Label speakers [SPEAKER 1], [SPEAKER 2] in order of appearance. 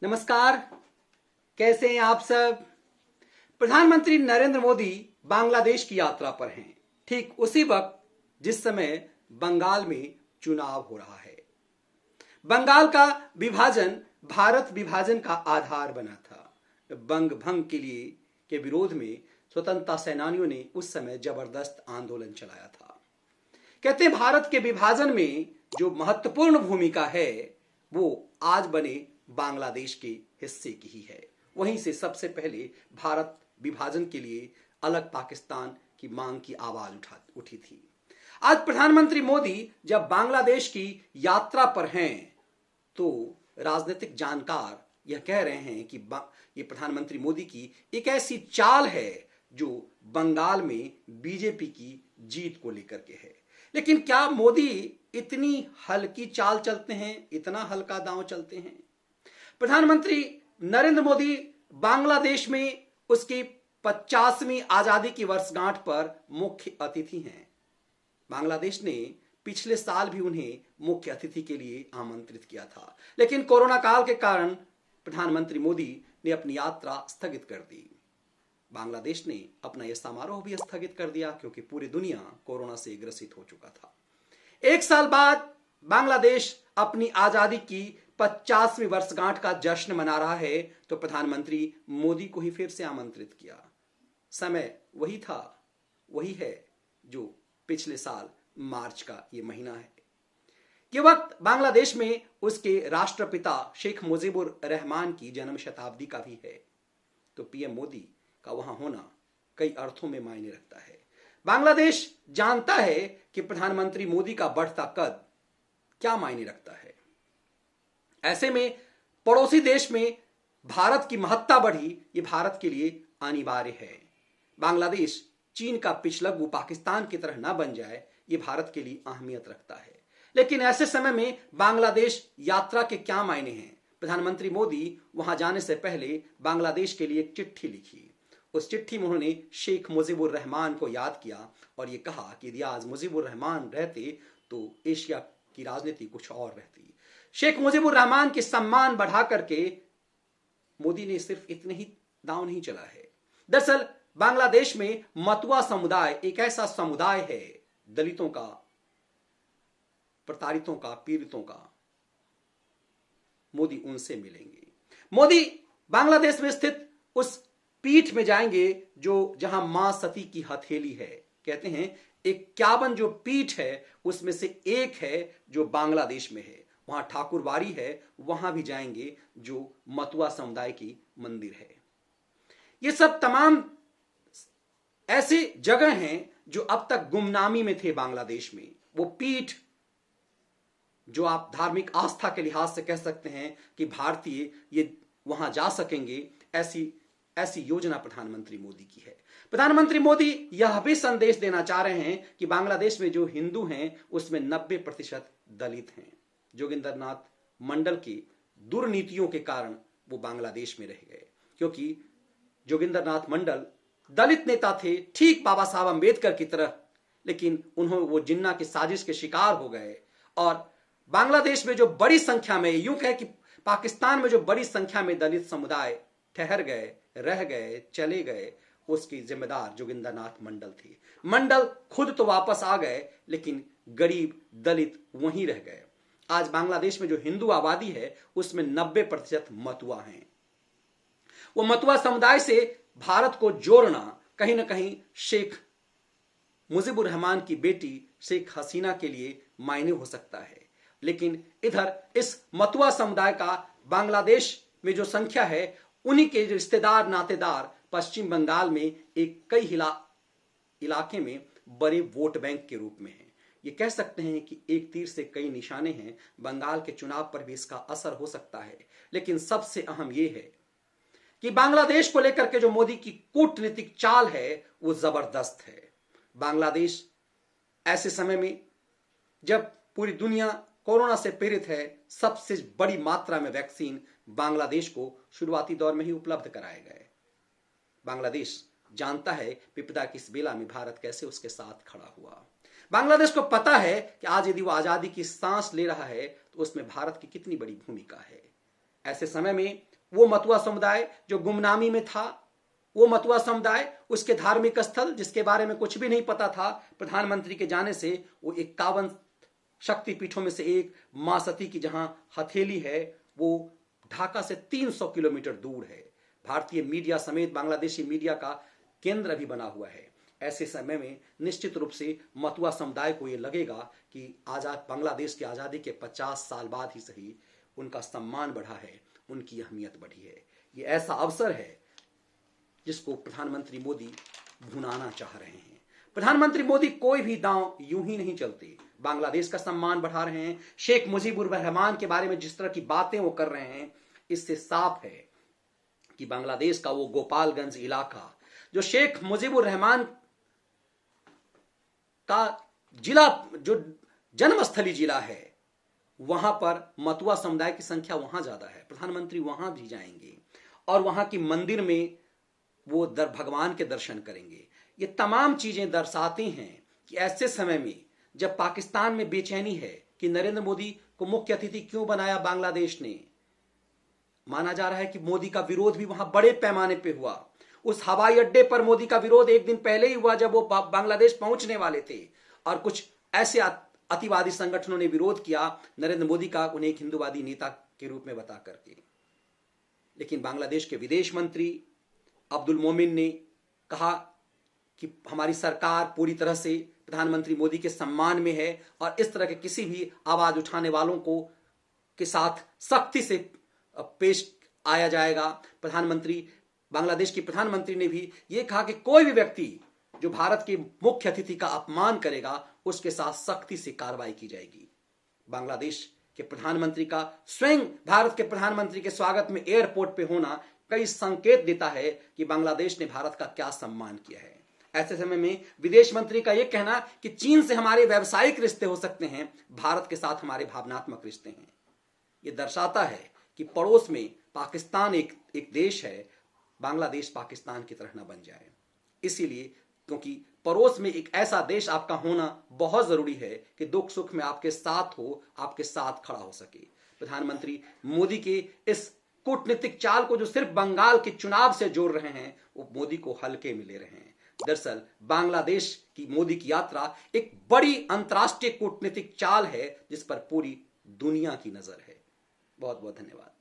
[SPEAKER 1] नमस्कार। कैसे हैं आप सब। प्रधानमंत्री नरेंद्र मोदी बांग्लादेश की यात्रा पर हैं, ठीक उसी वक्त जिस समय बंगाल में चुनाव हो रहा है। बंगाल का विभाजन भारत विभाजन का आधार बना था। बंग भंग के विरोध में स्वतंत्रता सेनानियों ने उस समय जबरदस्त आंदोलन चलाया था। कहते हैं भारत के विभाजन में जो महत्वपूर्ण भूमिका है वो आज बने बांग्लादेश के हिस्से की ही है। वहीं से सबसे पहले भारत विभाजन के लिए अलग पाकिस्तान की मांग की आवाज उठी थी। आज प्रधानमंत्री मोदी जब बांग्लादेश की यात्रा पर हैं तो राजनीतिक जानकार यह कह रहे हैं कि ये प्रधानमंत्री मोदी की एक ऐसी चाल है जो बंगाल में बीजेपी की जीत को लेकर के है। लेकिन क्या मोदी इतनी हल्की चाल चलते हैं, इतना हल्का दांव चलते हैं? प्रधानमंत्री नरेंद्र मोदी बांग्लादेश में उसकी 50वीं आजादी की वर्षगांठ पर मुख्य अतिथि हैं। बांग्लादेश ने पिछले साल भी उन्हें मुख्य अतिथि के लिए आमंत्रित किया था, लेकिन कोरोना काल के कारण प्रधानमंत्री मोदी ने अपनी यात्रा स्थगित कर दी। बांग्लादेश ने अपना यह समारोह भी स्थगित कर दिया क्योंकि पूरी दुनिया कोरोना से ग्रसित हो चुका था। एक साल बाद बांग्लादेश अपनी आजादी की 50वीं वर्षगांठ का जश्न मना रहा है तो प्रधानमंत्री मोदी को ही फिर से आमंत्रित किया। समय वही था, वही है जो पिछले साल मार्च का ये महीना है। ये वक्त बांग्लादेश में उसके राष्ट्रपिता शेख मुजीबुर रहमान की जन्म शताब्दी का भी है। तो पीएम मोदी का वहां होना कई अर्थों में मायने रखता है। बांग्लादेश जानता है कि प्रधानमंत्री मोदी का बढ़ता कद क्या मायने रखता है। ऐसे में पड़ोसी देश में भारत की महत्ता बढ़ी, ये भारत के लिए अनिवार्य है। बांग्लादेश चीन का पिछलग्गू पाकिस्तान की तरह ना बन जाए, ये भारत के लिए अहमियत रखता है। लेकिन ऐसे समय में बांग्लादेश यात्रा के क्या मायने हैं? प्रधानमंत्री मोदी वहां जाने से पहले बांग्लादेश के लिए एक चिट्ठी लिखी। उस चिट्ठी में उन्होंने शेख मुजीबुर रहमान को याद किया और ये कहा कि यदि आज मुजीबुर रहमान रहते तो एशिया की राजनीति कुछ और रहती। शेख मुजीबुर रहमान के सम्मान बढ़ा करके मोदी ने सिर्फ इतने ही दांव नहीं चला है। दरअसल बांग्लादेश में मतुआ समुदाय एक ऐसा समुदाय है, दलितों का, प्रताड़ितों का, पीड़ितों का। मोदी उनसे मिलेंगे। मोदी बांग्लादेश में स्थित उस पीठ में जाएंगे जो जहां मां सती की हथेली है। कहते हैं 51 जो पीठ है उसमें से एक है जो बांग्लादेश में है। वहां ठाकुरबाड़ी है, वहां भी जाएंगे जो मतुआ समुदाय की मंदिर है। ये सब तमाम ऐसी जगह हैं जो अब तक गुमनामी में थे बांग्लादेश में। वो पीठ जो आप धार्मिक आस्था के लिहाज से कह सकते हैं कि भारतीय ये वहां जा सकेंगे, ऐसी योजना प्रधानमंत्री मोदी की है। प्रधानमंत्री मोदी यह भी संदेश देना चाह रहे हैं कि बांग्लादेश में जो हिंदू हैं उसमें 90% दलित हैं। जोगिंदरनाथ मंडल की दुर्नीतियों के कारण वो बांग्लादेश में रह गए, क्योंकि जोगिंदरनाथ मंडल दलित नेता थे, ठीक बाबा साहब अंबेडकर की तरह, लेकिन वो जिन्ना की साजिश के शिकार हो गए। और बांग्लादेश में जो बड़ी संख्या में, यूं कहे कि पाकिस्तान में जो बड़ी संख्या में दलित समुदाय ठहर गए, रह गए, चले गए, उसकी जिम्मेदार जोगिंदरनाथ मंडल थी। मंडल खुद तो वापस आ गए, लेकिन गरीब दलित वहीं रह गए। आज बांग्लादेश में जो हिंदू आबादी है उसमें 90% मतुआ हैं। वो मतुआ समुदाय से भारत को जोड़ना कहीं ना कहीं शेख मुजीबुर रहमान की बेटी शेख हसीना के लिए मायने हो सकता है। लेकिन इधर इस मतुआ समुदाय का बांग्लादेश में जो संख्या है, उन्हीं के रिश्तेदार नातेदार पश्चिम बंगाल में एक कई इलाके में बड़े वोट बैंक के रूप में हैं। ये कह सकते हैं कि एक तीर से कई निशाने हैं। बंगाल के चुनाव पर भी इसका असर हो सकता है। लेकिन सबसे अहम यह है कि बांग्लादेश को लेकर के जो मोदी की कूटनीतिक चाल है वो जबरदस्त है। बांग्लादेश ऐसे समय में जब पूरी दुनिया कोरोना से पीड़ित है, सबसे बड़ी मात्रा में वैक्सीन बांग्लादेश को शुरुआती दौर में ही उपलब्ध कराए गए। बांग्लादेश जानता है विपदा की इस बेला में भारत कैसे उसके साथ खड़ा हुआ। बांग्लादेश को पता है कि आज यदि वो आजादी की सांस ले रहा है तो उसमें भारत की कितनी बड़ी भूमिका है। ऐसे समय में वो मतुआ समुदाय जो गुमनामी में था, वो मतुआ समुदाय, उसके धार्मिक स्थल जिसके बारे में कुछ भी नहीं पता था, प्रधानमंत्री के जाने से वो 51 शक्तिपीठों में से एक मां सती की जहां हथेली है, वो ढाका से 300 किलोमीटर दूर है। भारतीय मीडिया समेत बांग्लादेशी मीडिया का केंद्र भी बना हुआ है। ऐसे समय में निश्चित रूप से मतुआ समुदाय को यह लगेगा कि आजाद बांग्लादेश की आजादी के 50 साल बाद ही सही उनका सम्मान बढ़ा है, उनकी अहमियत बढ़ी है। ये ऐसा अवसर है जिसको प्रधानमंत्री मोदी भुनाना चाह रहे हैं। प्रधानमंत्री मोदी कोई भी दांव यूं ही नहीं चलते। बांग्लादेश का सम्मान बढ़ा रहे हैं, शेख मुजीबुर रहमान के बारे में जिस तरह की बातें वो कर रहे हैं, इससे साफ है कि बांग्लादेश का वो गोपालगंज इलाका जो शेख मुजीबुर रहमान का जिला, जो जन्मस्थली जिला है, वहां पर मतुआ समुदाय की संख्या वहां ज्यादा है। प्रधानमंत्री वहां भी जाएंगे और वहां की मंदिर में वो भगवान के दर्शन करेंगे। ये तमाम चीजें दर्शाती हैं कि ऐसे समय में जब पाकिस्तान में बेचैनी है कि नरेंद्र मोदी को मुख्य अतिथि क्यों बनाया बांग्लादेश ने, माना जा रहा है कि मोदी का विरोध भी वहां बड़े पैमाने पे हुआ। उस हवाई अड्डे पर मोदी का विरोध एक दिन पहले ही हुआ जब वो बांग्लादेश पहुंचने वाले थे और कुछ ऐसे अतिवादी संगठनों ने विरोध किया नरेंद्र मोदी का, उन्हें एक हिंदूवादी नेता के रूप में बता करके। लेकिन बांग्लादेश के विदेश मंत्री अब्दुल मोमिन ने कहा कि हमारी सरकार पूरी तरह से प्रधानमंत्री मोदी के सम्मान में है और इस तरह के किसी भी आवाज उठाने वालों को के साथ सख्ती से पेश आया जाएगा। बांग्लादेश की प्रधानमंत्री ने भी यह कहा कि कोई भी व्यक्ति जो भारत के मुख्य अतिथि का अपमान करेगा उसके साथ सख्ती से कार्रवाई की जाएगी। बांग्लादेश के प्रधानमंत्री का स्वयं भारत के प्रधानमंत्री के स्वागत में एयरपोर्ट पे होना कई संकेत देता है कि बांग्लादेश ने भारत का क्या सम्मान किया है। ऐसे समय में विदेश मंत्री का यह कहना कि चीन से हमारे व्यावसायिक रिश्ते हो सकते हैं, भारत के साथ हमारे भावनात्मक रिश्ते हैं, यह दर्शाता है कि पड़ोस में पाकिस्तान एक देश है, बांग्लादेश पाकिस्तान की तरह न बन जाए। इसीलिए क्योंकि पड़ोस में एक ऐसा देश आपका होना बहुत जरूरी है कि दुख सुख में आपके साथ हो, आपके साथ खड़ा हो सके। प्रधानमंत्री मोदी के इस कूटनीतिक चाल को जो सिर्फ बंगाल के चुनाव से जोड़ रहे हैं, वो मोदी को हल्के में ले रहे हैं। दरअसल बांग्लादेश की मोदी की यात्रा एक बड़ी अंतर्राष्ट्रीय कूटनीतिक चाल है जिस पर पूरी दुनिया की नजर है। बहुत बहुत धन्यवाद।